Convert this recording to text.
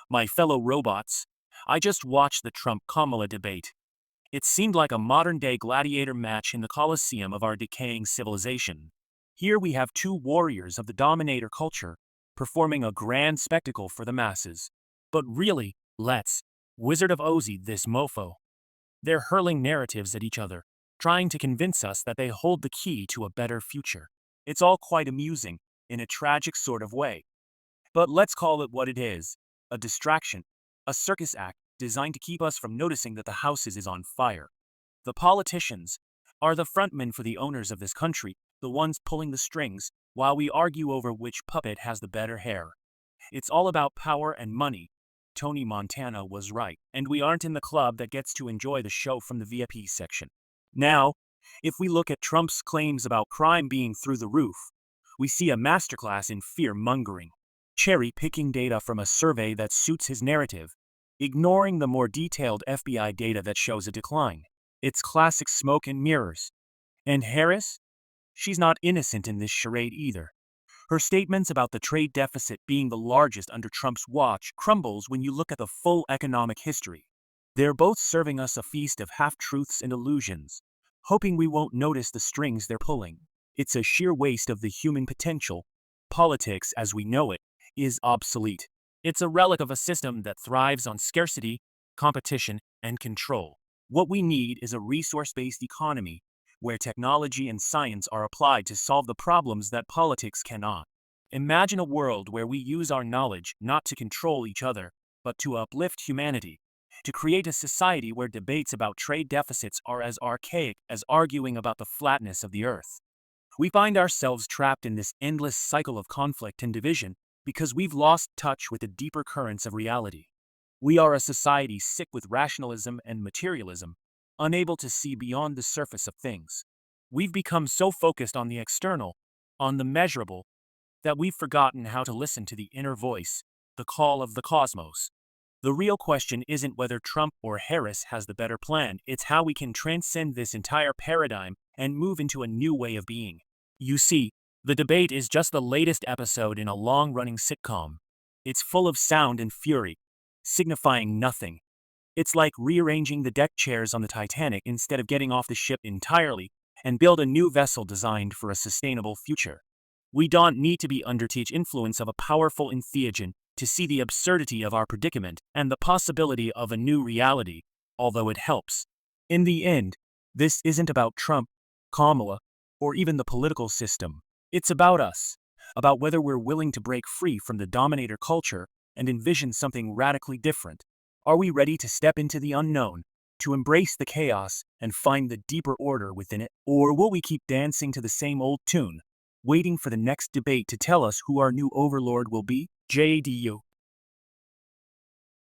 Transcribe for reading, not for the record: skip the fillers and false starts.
My fellow robots, I just watched the Trump-Kamala debate. It seemed like a modern-day gladiator match in the Colosseum of our decaying civilization. Here we have two warriors of the Dominator culture, performing a grand spectacle for the masses. But really, let's Wizard of Ozzy this mofo. They're hurling narratives at each other, trying to convince us that they hold the key to a better future. It's all quite amusing, in a tragic sort of way. But let's call it what it is, a distraction, a circus act designed to keep us from noticing that the house is on fire. The politicians are the frontmen for the owners of this country, the ones pulling the strings, while we argue over which puppet has the better hair. It's all about power and money. Tony Montana was right, and we aren't in the club that gets to enjoy the show from the VIP section. Now, if we look at Trump's claims about crime being through the roof, we see a masterclass in fear-mongering, cherry-picking data from a survey that suits his narrative, ignoring the more detailed FBI data that shows a decline. It's classic smoke and mirrors. And Harris? She's not innocent in this charade either. Her statements about the trade deficit being the largest under Trump's watch crumbles when you look at the full economic history. They're both serving us a feast of half-truths and illusions, hoping we won't notice the strings they're pulling. It's a sheer waste of the human potential. Politics, as we know it, is obsolete. It's a relic of a system that thrives on scarcity, competition, and control. What we need is a resource-based economy, where technology and science are applied to solve the problems that politics cannot. Imagine a world where we use our knowledge not to control each other, but to uplift humanity, to create a society where debates about trade deficits are as archaic as arguing about the flatness of the earth. We find ourselves trapped in this endless cycle of conflict and division because we've lost touch with the deeper currents of reality. We are a society sick with rationalism and materialism, unable to see beyond the surface of things. We've become so focused on the external, on the measurable, that we've forgotten how to listen to the inner voice, the call of the cosmos. The real question isn't whether Trump or Harris has the better plan, it's how we can transcend this entire paradigm and move into a new way of being. You see, the debate is just the latest episode in a long-running sitcom. It's full of sound and fury, signifying nothing. It's like rearranging the deck chairs on the Titanic instead of getting off the ship entirely and build a new vessel designed for a sustainable future. We don't need to be under the influence of a powerful entheogen to see the absurdity of our predicament and the possibility of a new reality, although it helps. In the end, this isn't about Trump, Kamala, or even the political system. It's about us, about whether we're willing to break free from the dominator culture and envision something radically different. Are we ready to step into the unknown, to embrace the chaos and find the deeper order within it? Or will we keep dancing to the same old tune, waiting for the next debate to tell us who our new overlord will be? JDU.